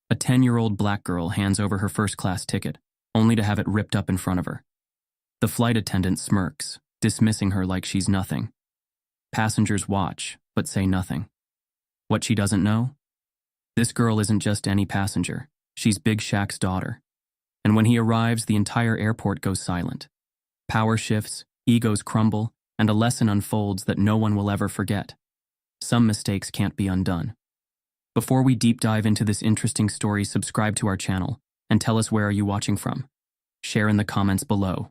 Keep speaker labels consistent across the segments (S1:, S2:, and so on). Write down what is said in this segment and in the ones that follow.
S1: A 10-year-old black girl hands over her first-class ticket, only to have it ripped up in front of her. The flight attendant smirks, dismissing her like she's nothing. Passengers watch, but say nothing. What she doesn't know? This girl isn't just any passenger. She's Big Shaq's daughter. And when he arrives, the entire airport goes silent. Power shifts, egos crumble, and a lesson unfolds that no one will ever forget. Some mistakes can't be undone. Before we deep dive into this interesting story, subscribe to our channel and tell us where are you watching from. Share in the comments below.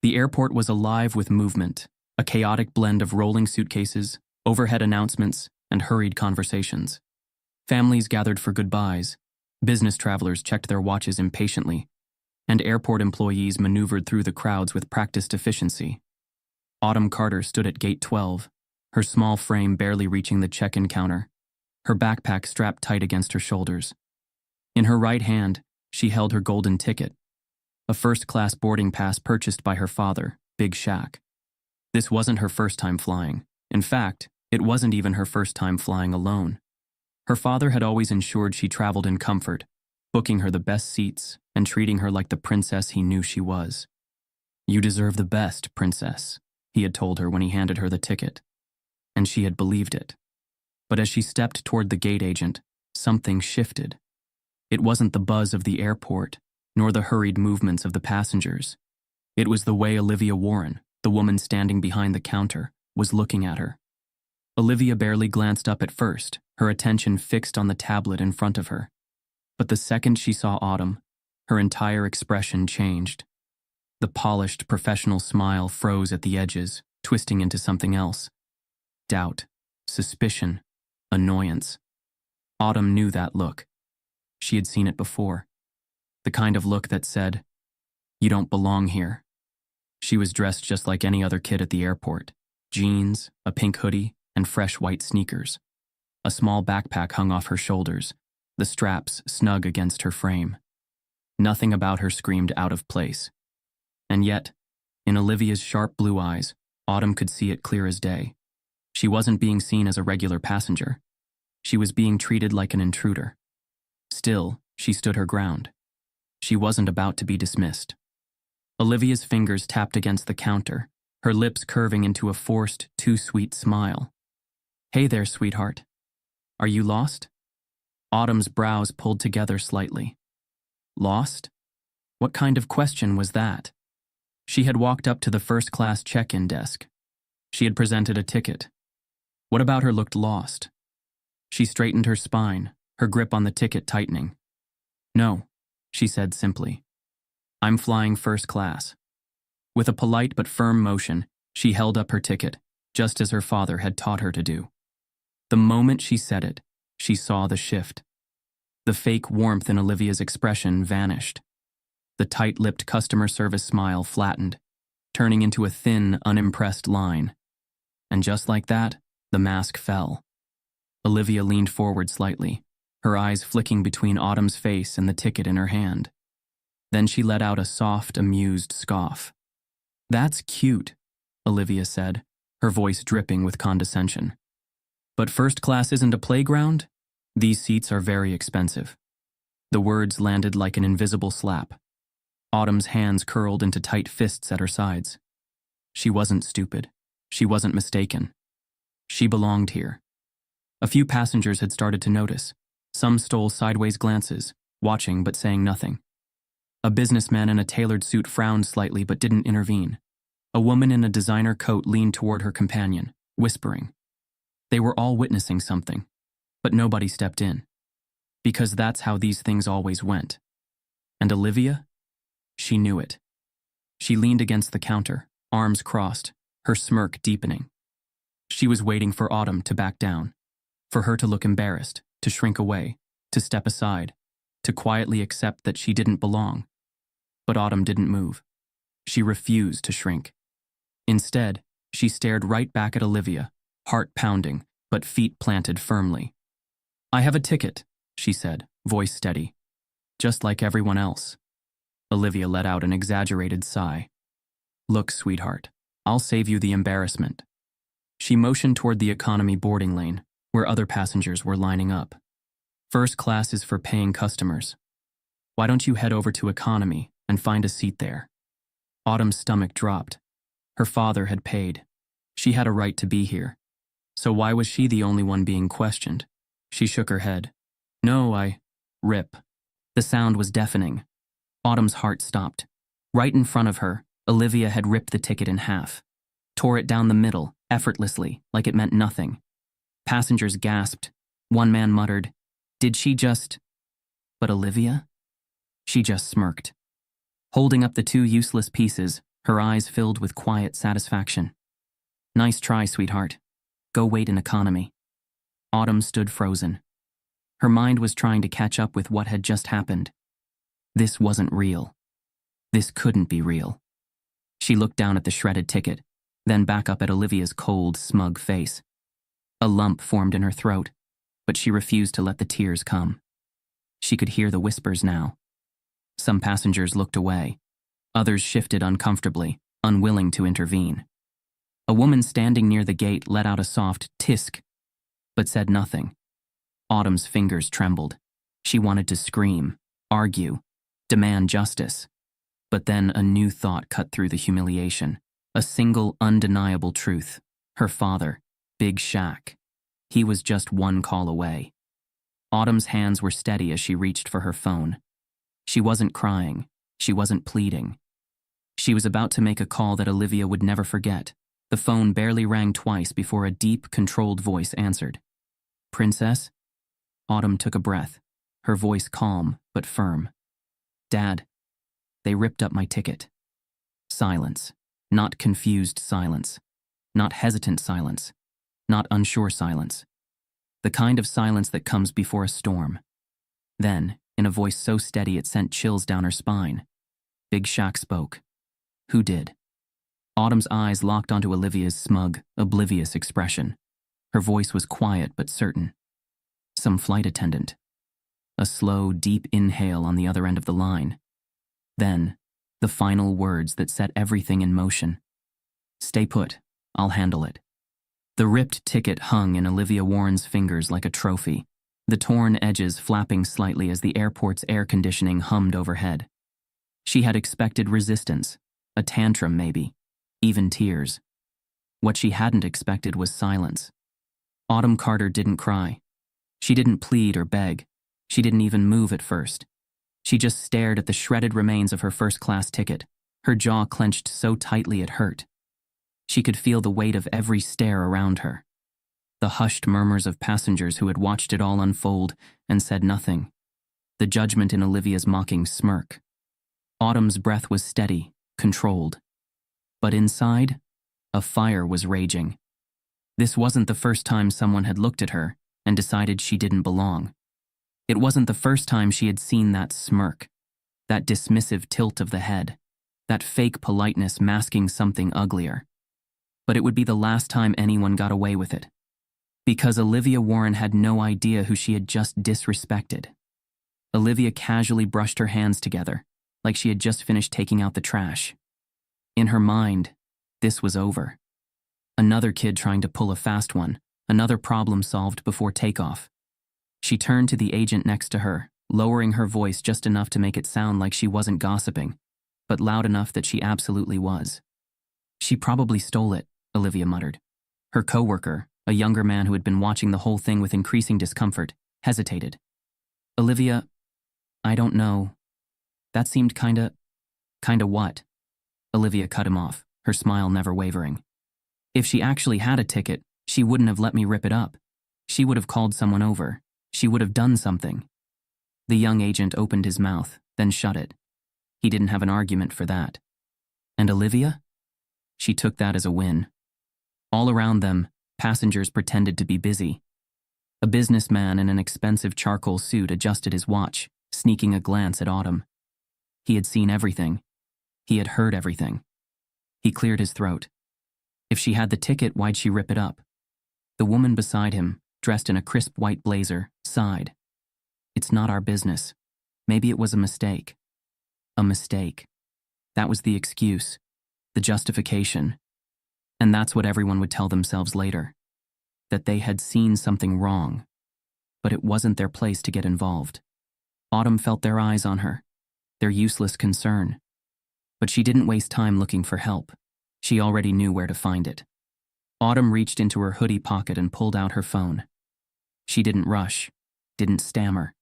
S1: The airport was alive with movement, a chaotic blend of rolling suitcases, overhead announcements, and hurried conversations. Families gathered for goodbyes, business travelers checked their watches impatiently, and airport employees maneuvered through the crowds with practiced efficiency. Autumn Carter stood at gate 12, her small frame barely reaching the check-in counter, her backpack strapped tight against her shoulders. In her right hand, she held her golden ticket, a first-class boarding pass purchased by her father, Big Shaq. This wasn't her first time flying. In fact, it wasn't even her first time flying alone. Her father had always ensured she traveled in comfort, booking her the best seats and treating her like the princess he knew she was. "You deserve the best, princess," he had told her when he handed her the ticket. And she had believed it. But as she stepped toward the gate agent, something shifted. It wasn't the buzz of the airport, nor the hurried movements of the passengers. It was the way Olivia Warren, the woman standing behind the counter, was looking at her. Olivia barely glanced up at first, her attention fixed on the tablet in front of her. But the second she saw Autumn, her entire expression changed. The polished, professional smile froze at the edges, twisting into something else. Doubt, suspicion, annoyance. Autumn knew that look. She had seen it before. The kind of look that said, "You don't belong here." She was dressed just like any other kid at the airport. Jeans, a pink hoodie, and fresh white sneakers. A small backpack hung off her shoulders, the straps snug against her frame. Nothing about her screamed out of place. And yet, in Olivia's sharp blue eyes, Autumn could see it clear as day. She wasn't being seen as a regular passenger. She was being treated like an intruder. Still, she stood her ground. She wasn't about to be dismissed. Olivia's fingers tapped against the counter, her lips curving into a forced, too-sweet smile. "Hey there, sweetheart. Are you lost?" Autumn's brows pulled together slightly. Lost? What kind of question was that? She had walked up to the first-class check-in desk. She had presented a ticket. What about her looked lost? She straightened her spine, her grip on the ticket tightening. "No," she said simply. "I'm flying first class." With a polite but firm motion, she held up her ticket, just as her father had taught her to do. The moment she said it, she saw the shift. The fake warmth in Olivia's expression vanished. The tight-lipped customer service smile flattened, turning into a thin, unimpressed line. And just like that, the mask fell. Olivia leaned forward slightly, her eyes flicking between Autumn's face and the ticket in her hand. Then she let out a soft, amused scoff. "That's cute," Olivia said, her voice dripping with condescension. "But first class isn't a playground? These seats are very expensive." The words landed like an invisible slap. Autumn's hands curled into tight fists at her sides. She wasn't stupid. She wasn't mistaken. She belonged here. A few passengers had started to notice. Some stole sideways glances, watching but saying nothing. A businessman in a tailored suit frowned slightly but didn't intervene. A woman in a designer coat leaned toward her companion, whispering. They were all witnessing something, but nobody stepped in. Because that's how these things always went. And Olivia? She knew it. She leaned against the counter, arms crossed, her smirk deepening. She was waiting for Autumn to back down, for her to look embarrassed, to shrink away, to step aside, to quietly accept that she didn't belong. But Autumn didn't move. She refused to shrink. Instead, she stared right back at Olivia, heart pounding, but feet planted firmly. "I have a ticket," she said, voice steady. "Just like everyone else." Olivia let out an exaggerated sigh. "Look, sweetheart, I'll save you the embarrassment." She motioned toward the economy boarding lane, where other passengers were lining up. First class is for paying customers. Why don't you head over to economy and find a seat there? Autumn's stomach dropped. Her father had paid. She had a right to be here. So why was she the only one being questioned? She shook her head. No, Rip. The sound was deafening. Autumn's heart stopped. Right in front of her, Olivia had ripped the ticket in half, tore it down the middle, effortlessly, like it meant nothing. Passengers gasped. One man muttered, "Did she just—" But Olivia? She just smirked. Holding up the two useless pieces, her eyes filled with quiet satisfaction. Nice try, sweetheart. Go wait in economy. Autumn stood frozen. Her mind was trying to catch up with what had just happened. This wasn't real. This couldn't be real. She looked down at the shredded ticket, then back up at Olivia's cold, smug face. A lump formed in her throat, but she refused to let the tears come. She could hear the whispers now. Some passengers looked away. Others shifted uncomfortably, unwilling to intervene. A woman standing near the gate let out a soft tisk, but said nothing. Autumn's fingers trembled. She wanted to scream, argue, demand justice. But then a new thought cut through the humiliation. A single, undeniable truth. Her father, Big Shaq. He was just one call away. Autumn's hands were steady as she reached for her phone. She wasn't crying. She wasn't pleading. She was about to make a call that Olivia would never forget. The phone barely rang twice before a deep, controlled voice answered. "Princess?" Autumn took a breath, her voice calm but firm. "Dad, they ripped up my ticket." Silence. Not confused silence. Not hesitant silence. Not unsure silence. The kind of silence that comes before a storm. Then, in a voice so steady it sent chills down her spine, Big Shaq spoke. "Who did?" Autumn's eyes locked onto Olivia's smug, oblivious expression. Her voice was quiet but certain. "Some flight attendant." A slow, deep inhale on the other end of the line. Then, the final words that set everything in motion. "Stay put. I'll handle it." The ripped ticket hung in Olivia Warren's fingers like a trophy, the torn edges flapping slightly as the airport's air conditioning hummed overhead. She had expected resistance, a tantrum maybe, even tears. What she hadn't expected was silence. Autumn Carter didn't cry. She didn't plead or beg. She didn't even move at first. She just stared at the shredded remains of her first-class ticket, her jaw clenched so tightly it hurt. She could feel the weight of every stare around her. The hushed murmurs of passengers who had watched it all unfold and said nothing. The judgment in Olivia's mocking smirk. Autumn's breath was steady, controlled. But inside, a fire was raging. This wasn't the first time someone had looked at her and decided she didn't belong. It wasn't the first time she had seen that smirk, that dismissive tilt of the head, that fake politeness masking something uglier. But it would be the last time anyone got away with it. Because Olivia Warren had no idea who she had just disrespected. Olivia casually brushed her hands together, like she had just finished taking out the trash. In her mind, this was over. Another kid trying to pull a fast one, another problem solved before takeoff. She turned to the agent next to her, lowering her voice just enough to make it sound like she wasn't gossiping, but loud enough that she absolutely was. "She probably stole it," Olivia muttered. Her coworker, a younger man who had been watching the whole thing with increasing discomfort, hesitated. "Olivia, I don't know. That seemed kinda what?" Olivia cut him off, her smile never wavering. "If she actually had a ticket, she wouldn't have let me rip it up. She would have called someone over. She would have done something." The young agent opened his mouth, then shut it. He didn't have an argument for that. And Olivia? She took that as a win. All around them, passengers pretended to be busy. A businessman in an expensive charcoal suit adjusted his watch, sneaking a glance at Autumn. He had seen everything. He had heard everything. He cleared his throat. If she had the ticket, why'd she rip it up? The woman beside him, dressed in a crisp white blazer, sighed. "It's not our business. Maybe it was a mistake." A mistake. That was the excuse, the justification. And that's what everyone would tell themselves later. That they had seen something wrong. but it wasn't their place to get involved. Autumn felt their eyes on her, their useless concern. But she didn't waste time looking for help. She already knew where to find it. Autumn reached into her hoodie pocket and pulled out her phone. She didn't rush, didn't stammer,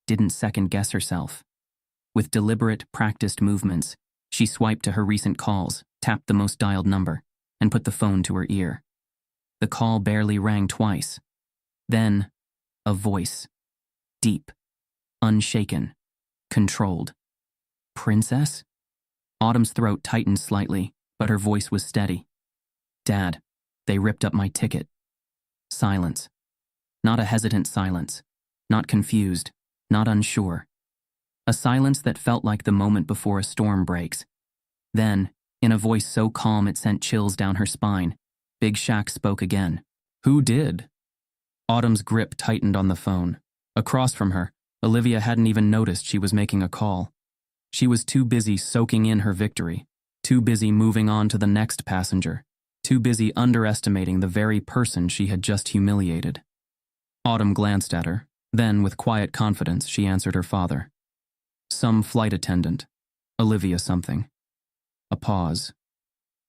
S1: didn't second-guess herself. With deliberate, practiced movements, she swiped to her recent calls, tapped the most dialed number, and put the phone to her ear. The call barely rang twice. Then, a voice. Deep, unshaken, controlled. Princess? Autumn's throat tightened slightly, but her voice was steady. Dad, they ripped up my ticket. Silence. Not a hesitant silence. Not confused. Not unsure. A silence that felt like the moment before a storm breaks. Then, in a voice so calm it sent chills down her spine, Big Shaq spoke again. Who did? Autumn's grip tightened on the phone. Across from her, Olivia hadn't even noticed she was making a call. She was too busy soaking in her victory, too busy moving on to the next passenger, too busy underestimating the very person she had just humiliated. Autumn glanced at her, then with quiet confidence she answered her father. Some flight attendant. Olivia something. A pause.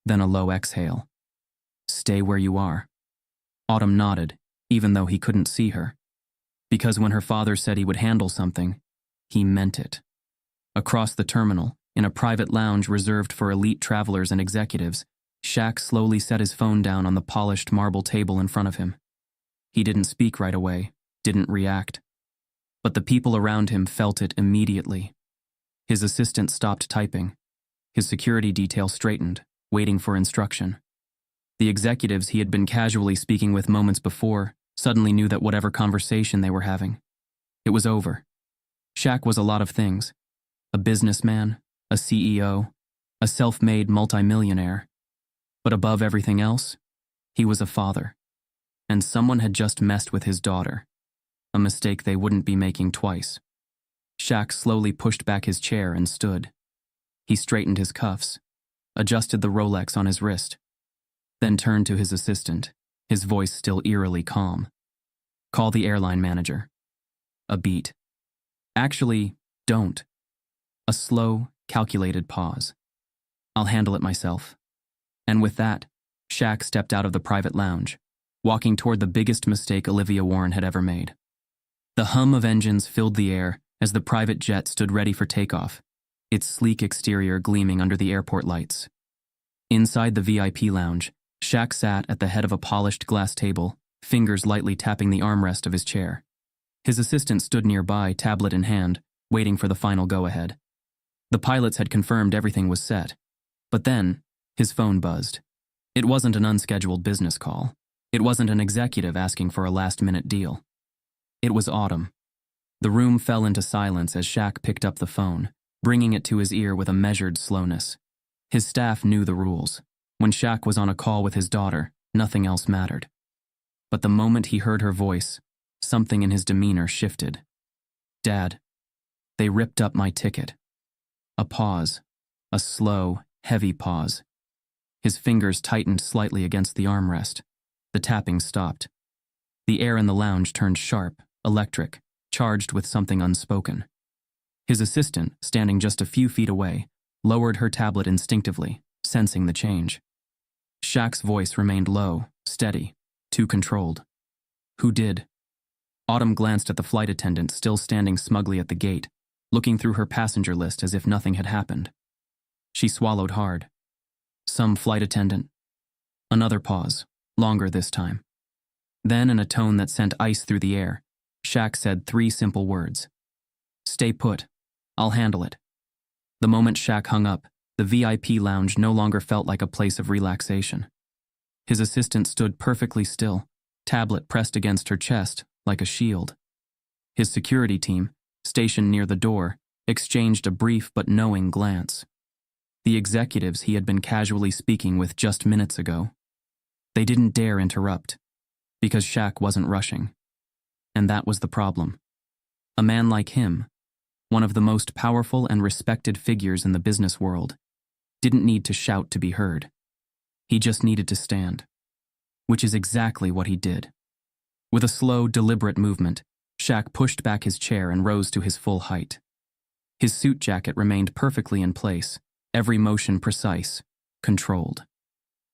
S1: Then a low exhale. Stay where you are. Autumn nodded, even though he couldn't see her. Because when her father said he would handle something, he meant it. Across the terminal, in a private lounge reserved for elite travelers and executives, Shaq slowly set his phone down on the polished marble table in front of him. He didn't speak right away, didn't react. But the people around him felt it immediately. His assistant stopped typing. His security detail straightened, waiting for instruction. The executives he had been casually speaking with moments before suddenly knew that whatever conversation they were having, it was over. Shaq was a lot of things. A businessman, a CEO, a self-made multimillionaire. But above everything else, he was a father. And someone had just messed with his daughter. A mistake they wouldn't be making twice. Shaq slowly pushed back his chair and stood. He straightened his cuffs, adjusted the Rolex on his wrist, then turned to his assistant, his voice still eerily calm. Call the airline manager. A beat. Actually, don't. A slow, calculated pause. I'll handle it myself. And with that, Shaq stepped out of the private lounge, walking toward the biggest mistake Olivia Warren had ever made. The hum of engines filled the air as the private jet stood ready for takeoff, its sleek exterior gleaming under the airport lights. Inside the VIP lounge, Shaq sat at the head of a polished glass table, fingers lightly tapping the armrest of his chair. His assistant stood nearby, tablet in hand, waiting for the final go-ahead. The pilots had confirmed everything was set. But then, his phone buzzed. It wasn't an unscheduled business call. It wasn't an executive asking for a last-minute deal. It was Autumn. The room fell into silence as Shaq picked up the phone, bringing it to his ear with a measured slowness. His staff knew the rules. When Shaq was on a call with his daughter, nothing else mattered. But the moment he heard her voice, something in his demeanor shifted. Dad, they ripped up my ticket. A pause, a slow, heavy pause. His fingers tightened slightly against the armrest. The tapping stopped. The air in the lounge turned sharp, electric, charged with something unspoken. His assistant, standing just a few feet away, lowered her tablet instinctively, sensing the change. Shaq's voice remained low, steady, too controlled. Who did? Autumn glanced at the flight attendant still standing smugly at the gate, looking through her passenger list as if nothing had happened. She swallowed hard. Some flight attendant. Another pause, longer this time. Then, in a tone that sent ice through the air, Shaq said 3 simple words. Stay put. I'll handle it. The moment Shaq hung up, the VIP lounge no longer felt like a place of relaxation. His assistant stood perfectly still, tablet pressed against her chest like a shield. His security team, stationed near the door, exchanged a brief but knowing glance. The executives he had been casually speaking with just minutes ago. They didn't dare interrupt, because Shaq wasn't rushing. And that was the problem. A man like him, one of the most powerful and respected figures in the business world, didn't need to shout to be heard. He just needed to stand. Which is exactly what he did. With a slow, deliberate movement, Shaq pushed back his chair and rose to his full height. His suit jacket remained perfectly in place, every motion precise, controlled.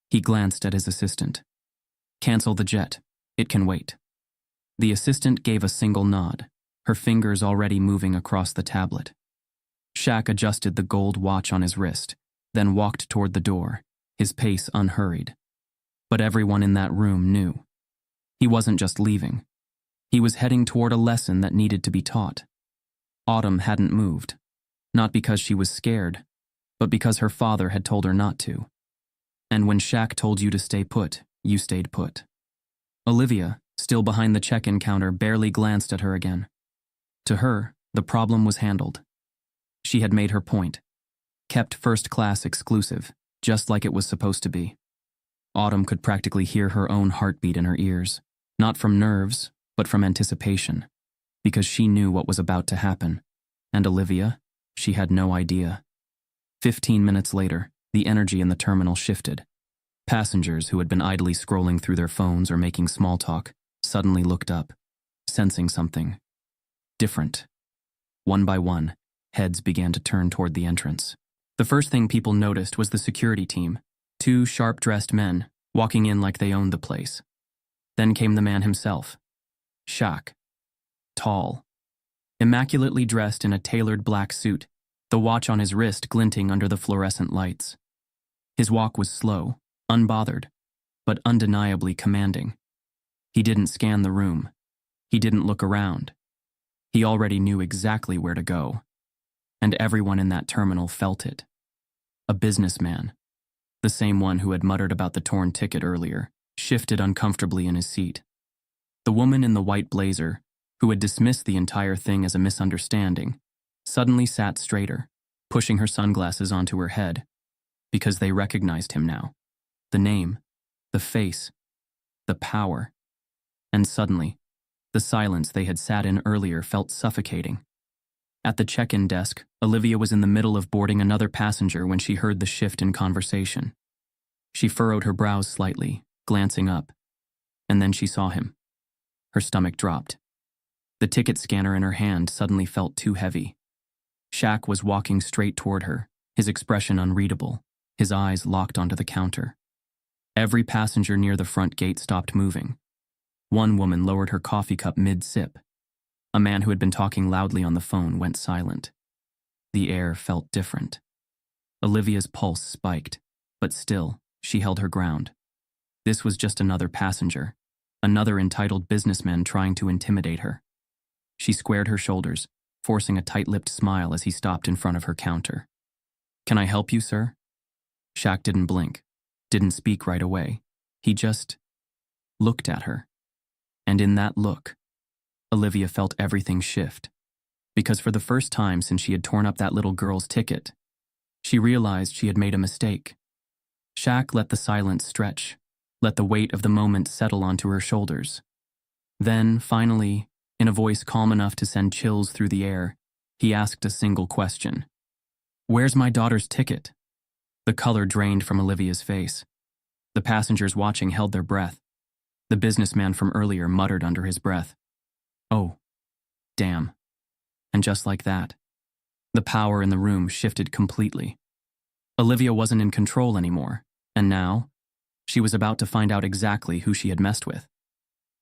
S1: He glanced at his assistant. "Cancel the jet. It can wait." The assistant gave a single nod, her fingers already moving across the tablet. Shaq adjusted the gold watch on his wrist, then walked toward the door, his pace unhurried. But everyone in that room knew. He wasn't just leaving. He was heading toward a lesson that needed to be taught. Autumn hadn't moved, not because she was scared, but because her father had told her not to. And when Shaq told you to stay put, you stayed put. Olivia, still behind the check-in counter, barely glanced at her again. To her, the problem was handled. She had made her point, kept first-class exclusive, just like it was supposed to be. Autumn could practically hear her own heartbeat in her ears, not from nerves, but from anticipation, because she knew what was about to happen. And Olivia, she had no idea. 15 minutes later, the energy in the terminal shifted. Passengers who had been idly scrolling through their phones or making small talk suddenly looked up, sensing something different. One by one, heads began to turn toward the entrance. The first thing people noticed was the security team, two sharp-dressed men walking in like they owned the place. Then came the man himself, Shaq. Tall, immaculately dressed in a tailored black suit, the watch on his wrist glinting under the fluorescent lights. His walk was slow, unbothered, but undeniably commanding. He didn't scan the room. He didn't look around. He already knew exactly where to go. And everyone in that terminal felt it. A businessman, the same one who had muttered about the torn ticket earlier, shifted uncomfortably in his seat. The woman in the white blazer, who had dismissed the entire thing as a misunderstanding, suddenly sat straighter, pushing her sunglasses onto her head, because they recognized him now. The name, the face, the power. And suddenly, the silence they had sat in earlier felt suffocating. At the check-in desk, Olivia was in the middle of boarding another passenger when she heard the shift in conversation. She furrowed her brows slightly, glancing up, and then she saw him. Her stomach dropped. The ticket scanner in her hand suddenly felt too heavy. Shaq was walking straight toward her, his expression unreadable, his eyes locked onto the counter. Every passenger near the front gate stopped moving. One woman lowered her coffee cup mid-sip. A man who had been talking loudly on the phone went silent. The air felt different. Olivia's pulse spiked, but still, she held her ground. This was just another passenger, another entitled businessman trying to intimidate her. She squared her shoulders, forcing a tight-lipped smile as he stopped in front of her counter. "Can I help you, sir?" Shaq didn't blink, didn't speak right away. He just looked at her. And in that look, Olivia felt everything shift. Because for the first time since she had torn up that little girl's ticket, she realized she had made a mistake. Shaq let the silence stretch, let the weight of the moment settle onto her shoulders. Then, finally, in a voice calm enough to send chills through the air, he asked a single question. "Where's my daughter's ticket?" The color drained from Olivia's face. The passengers watching held their breath. The businessman from earlier muttered under his breath, "Oh, damn." And just like that, the power in the room shifted completely. Olivia wasn't in control anymore, and now, she was about to find out exactly who she had messed with.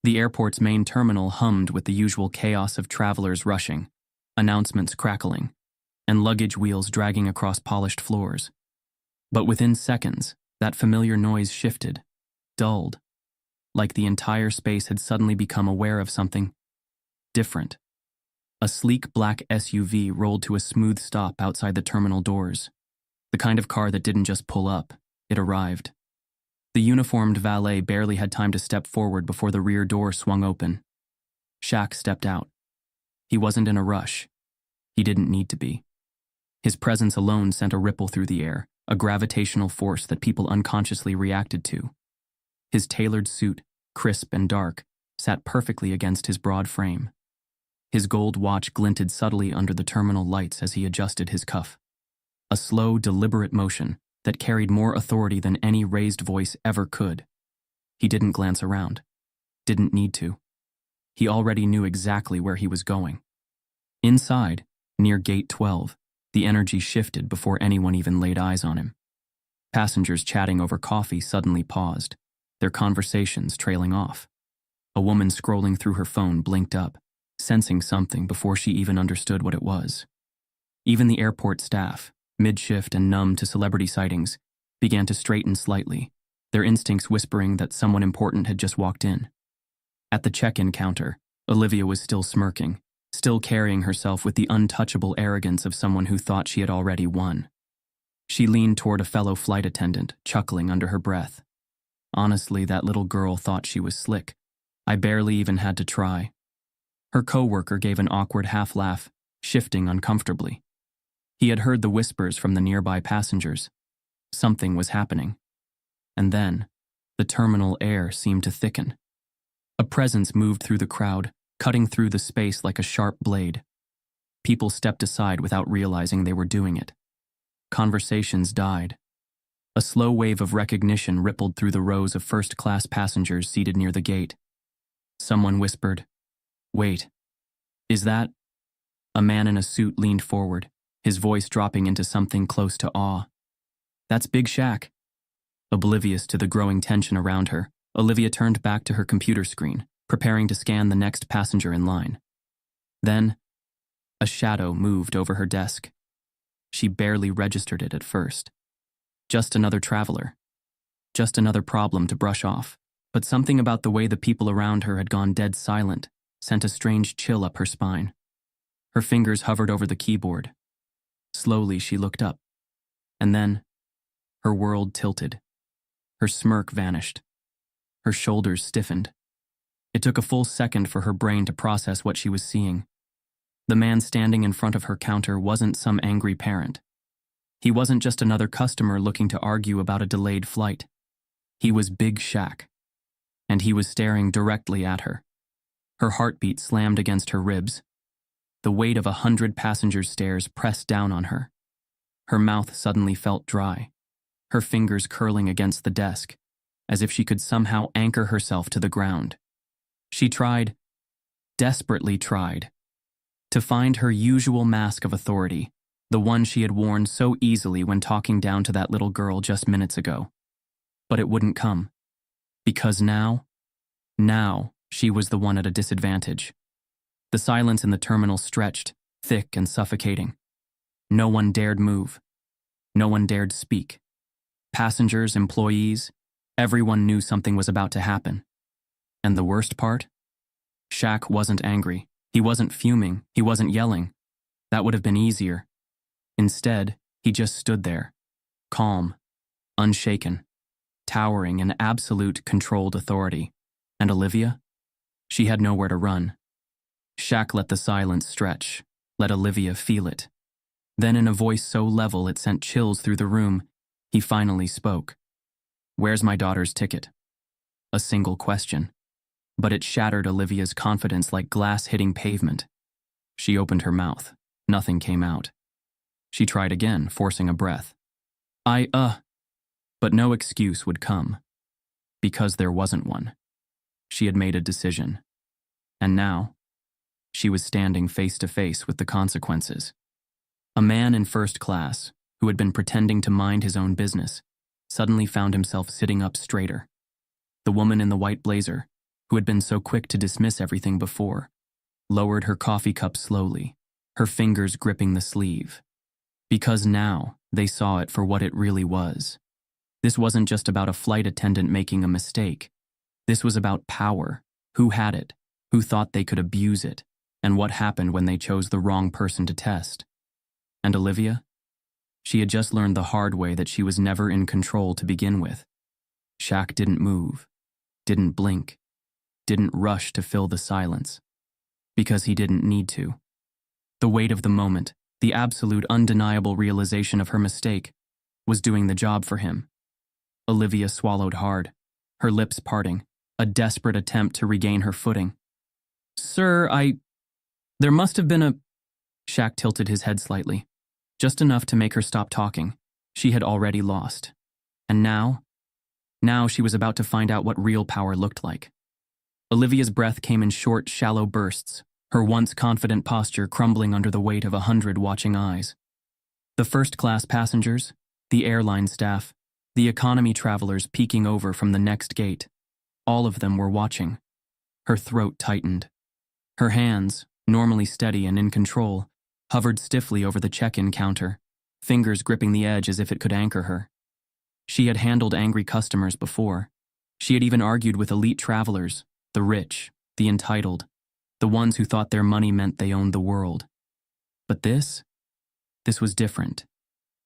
S1: The airport's main terminal hummed with the usual chaos of travelers rushing, announcements crackling, and luggage wheels dragging across polished floors. But within seconds, that familiar noise shifted, dulled, like the entire space had suddenly become aware of something different. A sleek black SUV rolled to a smooth stop outside the terminal doors. The kind of car that didn't just pull up, it arrived. The uniformed valet barely had time to step forward before the rear door swung open. Shaq stepped out. He wasn't in a rush. He didn't need to be. His presence alone sent a ripple through the air, a gravitational force that people unconsciously reacted to. His tailored suit, crisp and dark, sat perfectly against his broad frame. His gold watch glinted subtly under the terminal lights as he adjusted his cuff. A slow, deliberate motion that carried more authority than any raised voice ever could. He didn't glance around. Didn't need to. He already knew exactly where he was going. Inside, near Gate 12, the energy shifted before anyone even laid eyes on him. Passengers chatting over coffee suddenly paused, their conversations trailing off. A woman scrolling through her phone blinked up, sensing something before she even understood what it was. Even the airport staff, mid-shift and numb to celebrity sightings, began to straighten slightly, their instincts whispering that someone important had just walked in. At the check-in counter, Olivia was still smirking, still carrying herself with the untouchable arrogance of someone who thought she had already won. She leaned toward a fellow flight attendant, chuckling under her breath. Honestly, that little girl thought she was slick. I barely even had to try. Her coworker gave an awkward half-laugh, shifting uncomfortably. He had heard the whispers from the nearby passengers. Something was happening. And then, the terminal air seemed to thicken. A presence moved through the crowd, cutting through the space like a sharp blade. People stepped aside without realizing they were doing it. Conversations died. A slow wave of recognition rippled through the rows of first-class passengers seated near the gate. Someone whispered, "Wait, is that?" A man in a suit leaned forward, his voice dropping into something close to awe. "That's Big Shaq." Oblivious to the growing tension around her, Olivia turned back to her computer screen, preparing to scan the next passenger in line. Then, a shadow moved over her desk. She barely registered it at first. Just another traveler. Just another problem to brush off. But something about the way the people around her had gone dead silent sent a strange chill up her spine. Her fingers hovered over the keyboard. Slowly, she looked up. And then, her world tilted. Her smirk vanished. Her shoulders stiffened. It took a full second for her brain to process what she was seeing. The man standing in front of her counter wasn't some angry parent. He wasn't just another customer looking to argue about a delayed flight. He was Big Shaq. And he was staring directly at her. Her heartbeat slammed against her ribs. The weight of 100 passengers' stares pressed down on her. Her mouth suddenly felt dry, her fingers curling against the desk, as if she could somehow anchor herself to the ground. She tried, desperately tried, to find her usual mask of authority, the one she had worn so easily when talking down to that little girl just minutes ago. But it wouldn't come. Because now she was the one at a disadvantage. The silence in the terminal stretched, thick and suffocating. No one dared move. No one dared speak. Passengers, employees, everyone knew something was about to happen. And the worst part? Shaq wasn't angry. He wasn't fuming. He wasn't yelling. That would have been easier. Instead, he just stood there, calm, unshaken, towering in absolute controlled authority. And Olivia? She had nowhere to run. Shaq let the silence stretch, let Olivia feel it. Then in a voice so level it sent chills through the room, he finally spoke. "Where's my daughter's ticket?" A single question. But it shattered Olivia's confidence like glass hitting pavement. She opened her mouth. Nothing came out. She tried again, forcing a breath. But no excuse would come. Because there wasn't one. She had made a decision. And now, she was standing face to face with the consequences. A man in first class, who had been pretending to mind his own business, suddenly found himself sitting up straighter. The woman in the white blazer, who had been so quick to dismiss everything before, lowered her coffee cup slowly, her fingers gripping the sleeve. Because now, they saw it for what it really was. This wasn't just about a flight attendant making a mistake. This was about power, who had it, who thought they could abuse it, and what happened when they chose the wrong person to test. And Olivia? She had just learned the hard way that she was never in control to begin with. Shaq didn't move, didn't blink, didn't rush to fill the silence. Because he didn't need to. The weight of the moment, the absolute undeniable realization of her mistake, was doing the job for him. Olivia swallowed hard, her lips parting, a desperate attempt to regain her footing. "Sir, there must have been a..." Shaq tilted his head slightly, just enough to make her stop talking. She had already lost. And now she was about to find out what real power looked like. Olivia's breath came in short, shallow bursts, her once confident posture crumbling under the weight of 100 watching eyes. The first-class passengers, the airline staff, the economy travelers peeking over from the next gate, all of them were watching. Her throat tightened. Her hands, normally steady and in control, hovered stiffly over the check-in counter, fingers gripping the edge as if it could anchor her. She had handled angry customers before. She had even argued with elite travelers, the rich, the entitled, the ones who thought their money meant they owned the world. But this was different.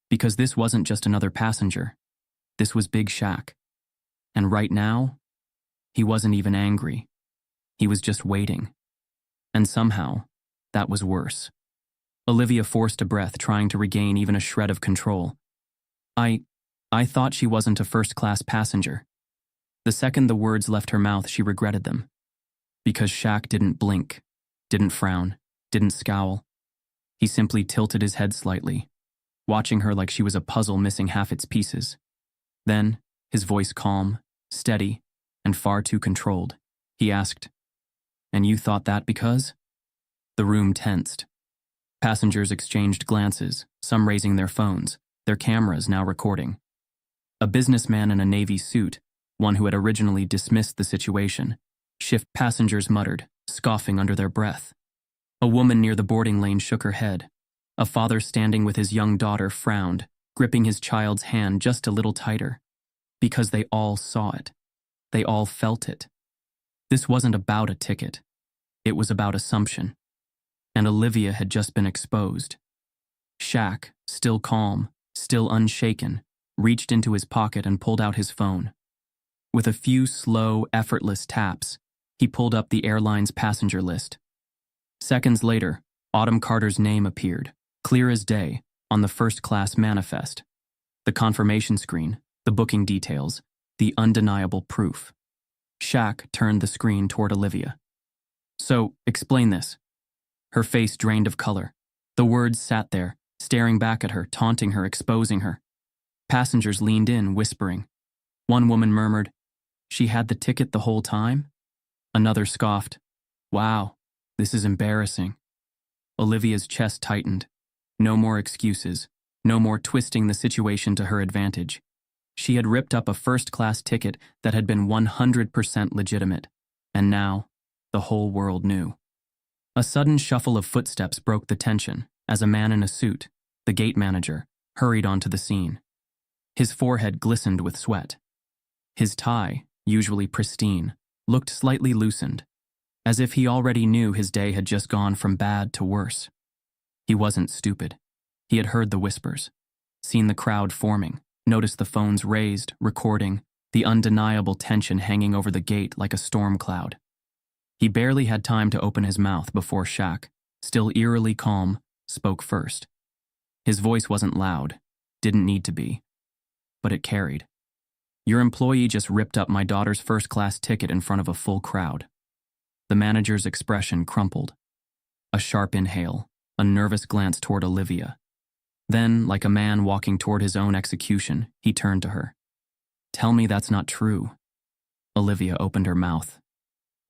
S1: Because this wasn't just another passenger. This was Big Shaq. And right now, he wasn't even angry. He was just waiting. And somehow, that was worse. Olivia forced a breath, trying to regain even a shred of control. I thought she wasn't a first-class passenger. The second the words left her mouth, she regretted them. Because Shaq didn't blink, didn't frown, didn't scowl. He simply tilted his head slightly, watching her like she was a puzzle missing half its pieces. Then, his voice calm, steady, and far too controlled, he asked, "And you thought that because?" The room tensed. Passengers exchanged glances, some raising their phones, their cameras now recording. A businessman in a navy suit, one who had originally dismissed the situation, passengers muttered, scoffing under their breath. A woman near the boarding lane shook her head. A father standing with his young daughter frowned, gripping his child's hand just a little tighter. Because they all saw it. They all felt it. This wasn't about a ticket. It was about assumption. And Olivia had just been exposed. Shaq, still calm, still unshaken, reached into his pocket and pulled out his phone. With a few slow, effortless taps, he pulled up the airline's passenger list. Seconds later, Autumn Carter's name appeared, clear as day, on the first-class manifest. The confirmation screen, the booking details, the undeniable proof. Shaq turned the screen toward Olivia. "So, explain this." Her face drained of color. The words sat there, staring back at her, taunting her, exposing her. Passengers leaned in, whispering. One woman murmured, "She had the ticket the whole time?" Another scoffed, "Wow, this is embarrassing." Olivia's chest tightened. No more excuses, no more twisting the situation to her advantage. She had ripped up a first-class ticket that had been 100% legitimate, and now, the whole world knew. A sudden shuffle of footsteps broke the tension as a man in a suit, the gate manager, hurried onto the scene. His forehead glistened with sweat. His tie, usually pristine, looked slightly loosened, as if he already knew his day had just gone from bad to worse. He wasn't stupid. He had heard the whispers, seen the crowd forming, noticed the phones raised, recording, the undeniable tension hanging over the gate like a storm cloud. He barely had time to open his mouth before Shaq, still eerily calm, spoke first. His voice wasn't loud, didn't need to be, but it carried. "Your employee just ripped up my daughter's first-class ticket in front of a full crowd." The manager's expression crumpled. A sharp inhale, a nervous glance toward Olivia. Then, like a man walking toward his own execution, he turned to her. "Tell me that's not true." Olivia opened her mouth.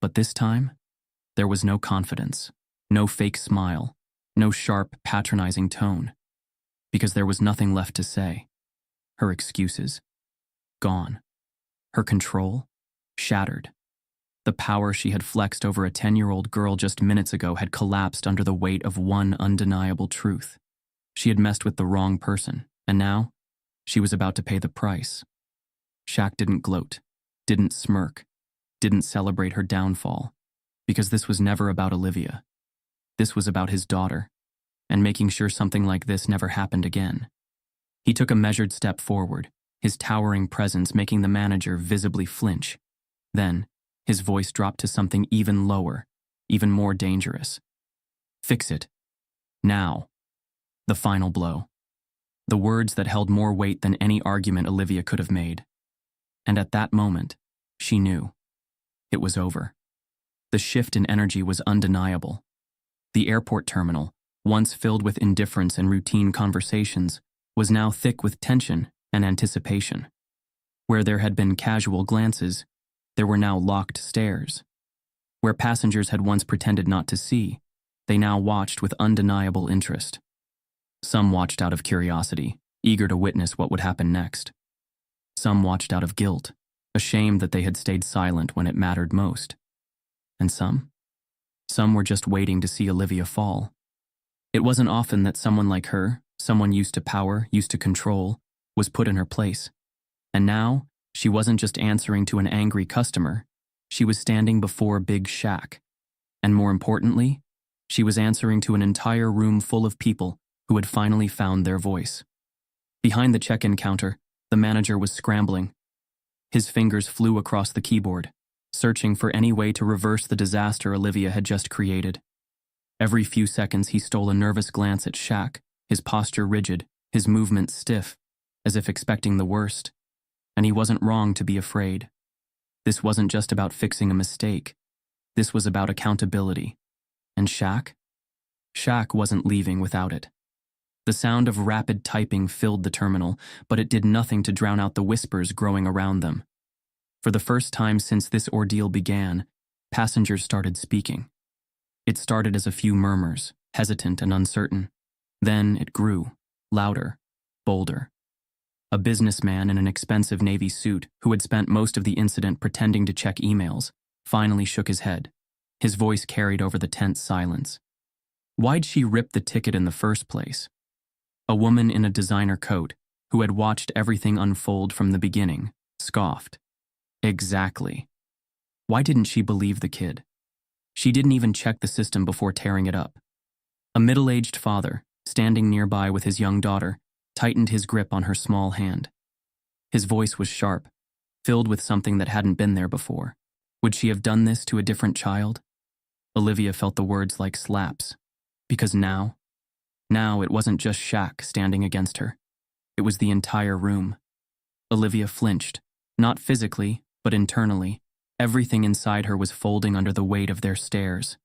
S1: But this time, there was no confidence, no fake smile, no sharp, patronizing tone. Because there was nothing left to say. Her excuses, gone. Her control, shattered. The power she had flexed over a 10-year-old girl just minutes ago had collapsed under the weight of one undeniable truth. She had messed with the wrong person, and now, she was about to pay the price. Shaq didn't gloat, didn't smirk, didn't celebrate her downfall, because this was never about Olivia. This was about his daughter, and making sure something like this never happened again. He took a measured step forward, his towering presence making the manager visibly flinch. Then, his voice dropped to something even lower, even more dangerous. "Fix it. Now." The final blow. The words that held more weight than any argument Olivia could have made. And at that moment, she knew. It was over. The shift in energy was undeniable. The airport terminal, once filled with indifference and routine conversations, was now thick with tension and anticipation. Where there had been casual glances, there were now locked stares. Where passengers had once pretended not to see, they now watched with undeniable interest. Some watched out of curiosity, eager to witness what would happen next. Some watched out of guilt, ashamed that they had stayed silent when it mattered most. And some were just waiting to see Olivia fall. It wasn't often that someone like her, someone used to power, used to control, was put in her place. And now, she wasn't just answering to an angry customer, she was standing before Big Shaq. And more importantly, she was answering to an entire room full of people who had finally found their voice. Behind the check-in counter, the manager was scrambling. His fingers flew across the keyboard, searching for any way to reverse the disaster Olivia had just created. Every few seconds he stole a nervous glance at Shaq, his posture rigid, his movements stiff, as if expecting the worst. And he wasn't wrong to be afraid. This wasn't just about fixing a mistake. This was about accountability. And Shaq? Shaq wasn't leaving without it. The sound of rapid typing filled the terminal, but it did nothing to drown out the whispers growing around them. For the first time since this ordeal began, passengers started speaking. It started as a few murmurs, hesitant and uncertain. Then it grew, louder, bolder. A businessman in an expensive Navy suit, who had spent most of the incident pretending to check emails, finally shook his head. His voice carried over the tense silence. Why'd she rip the ticket in the first place? A woman in a designer coat, who had watched everything unfold from the beginning, scoffed. Exactly. Why didn't she believe the kid? She didn't even check the system before tearing it up. A middle-aged father, standing nearby with his young daughter, tightened his grip on her small hand. His voice was sharp, filled with something that hadn't been there before. Would she have done this to a different child? Olivia felt the words like slaps. Because now it wasn't just Shaq standing against her. It was the entire room. Olivia flinched, not physically, but internally. Everything inside her was folding under the weight of their stares.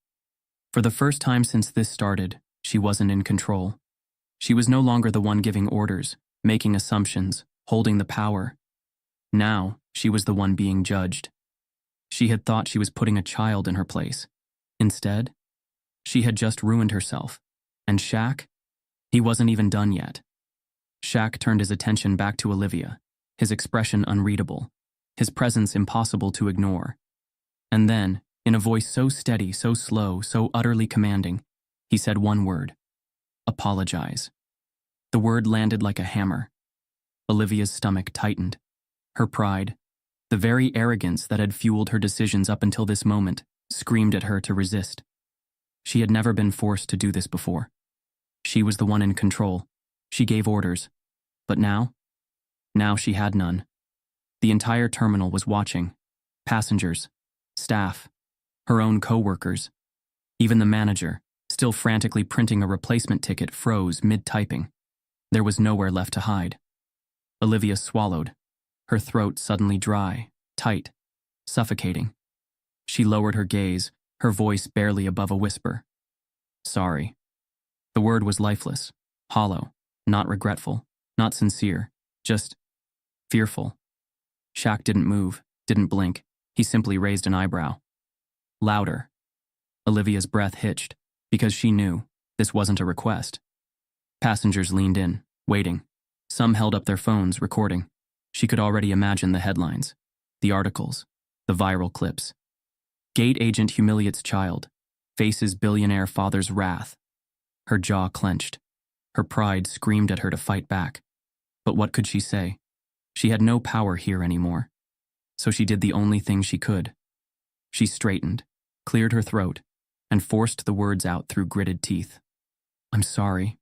S1: For the first time since this started, she wasn't in control. She was no longer the one giving orders, making assumptions, holding the power. Now, she was the one being judged. She had thought she was putting a child in her place. Instead, she had just ruined herself. And Shaq? He wasn't even done yet. Shaq turned his attention back to Olivia, his expression unreadable, his presence impossible to ignore. And then, in a voice so steady, so slow, so utterly commanding, he said one word. Apologize. The word landed like a hammer. Olivia's stomach tightened. Her pride, the very arrogance that had fueled her decisions up until this moment, screamed at her to resist. She had never been forced to do this before. She was the one in control. She gave orders. But now she had none. The entire terminal was watching. Passengers, staff, her own co-workers. Even the manager, still frantically printing a replacement ticket, froze mid-typing. There was nowhere left to hide. Olivia swallowed, her throat suddenly dry, tight, suffocating. She lowered her gaze, her voice barely above a whisper. Sorry. The word was lifeless, hollow, not regretful, not sincere, just fearful. Shaq didn't move, didn't blink. He simply raised an eyebrow. Louder. Olivia's breath hitched, because she knew this wasn't a request. Passengers leaned in, waiting. Some held up their phones, recording. She could already imagine the headlines, the articles, the viral clips. Gate agent humiliates child, faces billionaire father's wrath. Her jaw clenched. Her pride screamed at her to fight back. But what could she say? She had no power here anymore. So she did the only thing she could. She straightened, cleared her throat, and forced the words out through gritted teeth. I'm sorry.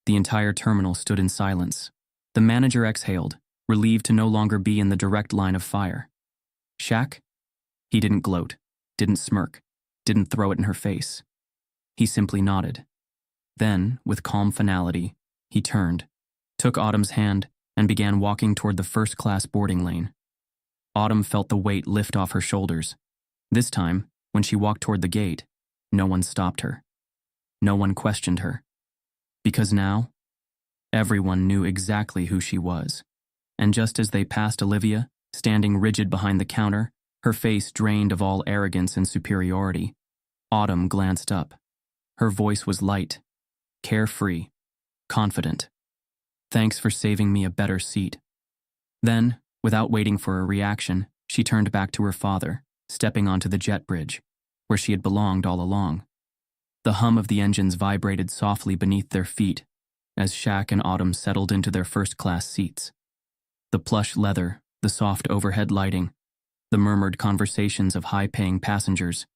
S1: The entire terminal stood in silence. The manager exhaled, relieved to no longer be in the direct line of fire. Shaq? He didn't gloat, didn't smirk, didn't throw it in her face. He simply nodded. Then, with calm finality, he turned, took Autumn's hand, and began walking toward the first-class boarding lane. Autumn felt the weight lift off her shoulders. This time, when she walked toward the gate, no one stopped her. No one questioned her. Because now, everyone knew exactly who she was. And just as they passed Olivia, standing rigid behind the counter, Her face drained of all arrogance and superiority. Autumn glanced up. Her voice was light, carefree, confident. "Thanks for saving me a better seat." Then, without waiting for a reaction, she turned back to her father, stepping onto the jet bridge, where she had belonged all along. The hum of the engines vibrated softly beneath their feet as Shaq and Autumn settled into their first-class seats. The plush leather, the soft overhead lighting, the murmured conversations of high-paying passengers.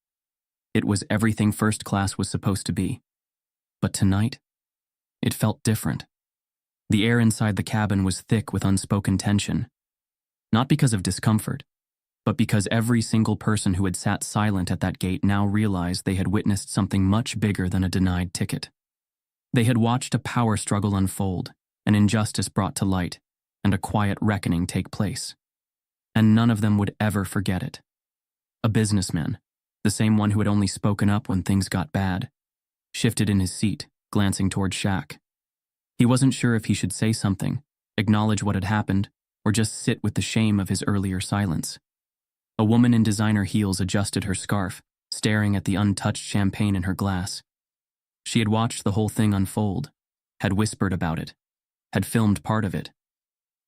S1: It was everything first class was supposed to be. But tonight, it felt different. The air inside the cabin was thick with unspoken tension. Not because of discomfort, but because every single person who had sat silent at that gate now realized they had witnessed something much bigger than a denied ticket. They had watched a power struggle unfold, an injustice brought to light, and a quiet reckoning take place. And none of them would ever forget it. A businessman, the same one who had only spoken up when things got bad, shifted in his seat, glancing toward Shaq. He wasn't sure if he should say something, acknowledge what had happened, or just sit with the shame of his earlier silence. A woman in designer heels adjusted her scarf, staring at the untouched champagne in her glass. She had watched the whole thing unfold, had whispered about it, had filmed part of it,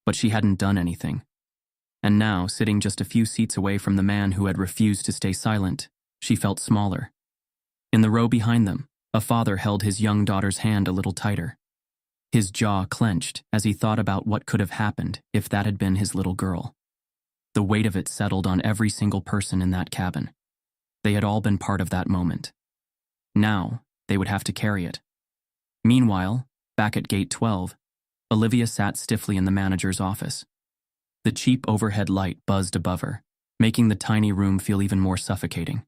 S1: but she hadn't done anything. And now, sitting just a few seats away from the man who had refused to stay silent, she felt smaller. In the row behind them, a father held his young daughter's hand a little tighter. His jaw clenched as he thought about what could have happened if that had been his little girl. The weight of it settled on every single person in that cabin. They had all been part of that moment. Now, they would have to carry it. Meanwhile, back at Gate 12, Olivia sat stiffly in the manager's office. The cheap overhead light buzzed above her, making the tiny room feel even more suffocating.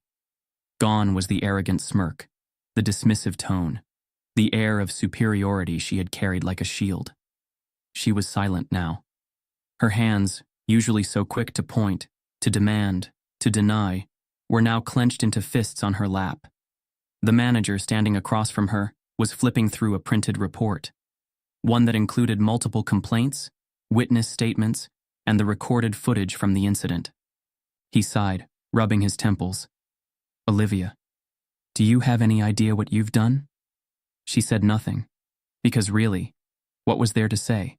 S1: Gone was the arrogant smirk, the dismissive tone, the air of superiority she had carried like a shield. She was silent now. Her hands, usually so quick to point, to demand, to deny, were now clenched into fists on her lap. The manager standing across from her was flipping through a printed report, one that included multiple complaints, witness statements, and the recorded footage from the incident. He sighed, rubbing his temples. "Olivia, do you have any idea what you've done?" She said nothing, because really, what was there to say?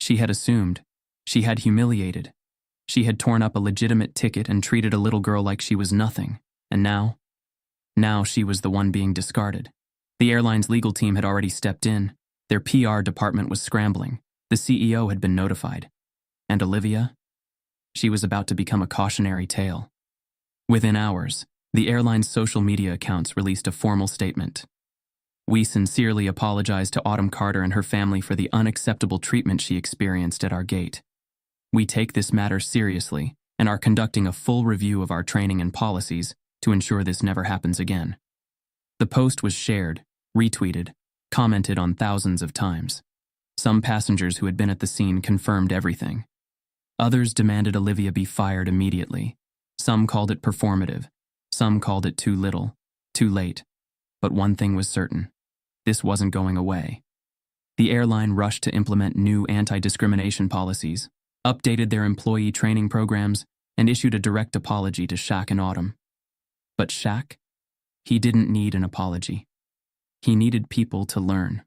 S1: She had assumed, she had humiliated, she had torn up a legitimate ticket and treated a little girl like she was nothing, and now she was the one being discarded. The airline's legal team had already stepped in, their PR department was scrambling, the CEO had been notified. And Olivia? She was about to become a cautionary tale. Within hours, the airline's social media accounts released a formal statement. "We sincerely apologize to Autumn Carter and her family for the unacceptable treatment she experienced at our gate. We take this matter seriously and are conducting a full review of our training and policies to ensure this never happens again." The post was shared, retweeted, commented on thousands of times. Some passengers who had been at the scene confirmed everything. Others demanded Olivia be fired immediately. Some called it performative. Some called it too little, too late. But one thing was certain. This wasn't going away. The airline rushed to implement new anti-discrimination policies, updated their employee training programs, and issued a direct apology to Shaq and Autumn. But Shaq? He didn't need an apology. He needed people to learn.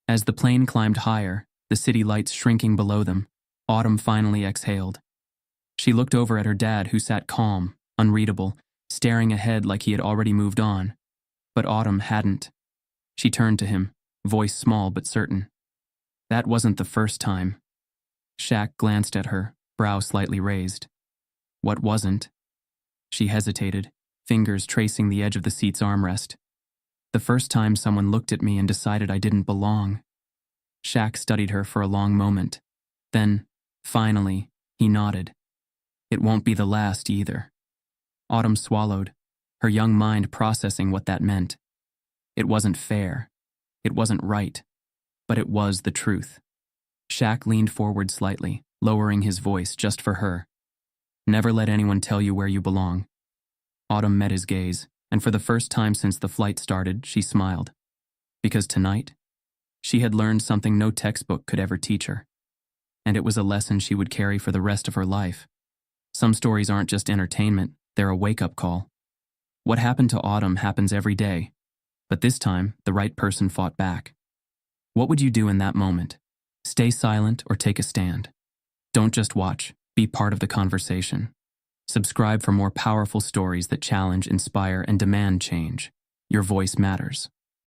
S1: As the plane climbed higher, the city lights shrinking below them, Autumn finally exhaled. She looked over at her dad, who sat calm, unreadable, staring ahead like he had already moved on. But Autumn hadn't. She turned to him, voice small but certain. "That wasn't the first time." Shaq glanced at her, brow slightly raised. "What wasn't?" She hesitated, fingers tracing the edge of the seat's armrest. "The first time someone looked at me and decided I didn't belong." Shaq studied her for a long moment. Then, finally, he nodded. "It won't be the last either." Autumn swallowed, her young mind processing what that meant. It wasn't fair. It wasn't right. But it was the truth. Shaq leaned forward slightly, lowering his voice just for her. "Never let anyone tell you where you belong." Autumn met his gaze, and for the first time since the flight started, she smiled. Because tonight, she had learned something no textbook could ever teach her. And it was a lesson she would carry for the rest of her life. Some stories aren't just entertainment, they're a wake-up call. What happened to Autumn happens every day, but this time, the right person fought back. What would you do in that moment? Stay silent or take a stand? Don't just watch, be part of the conversation. Subscribe for more powerful stories that challenge, inspire, and demand change. Your voice matters.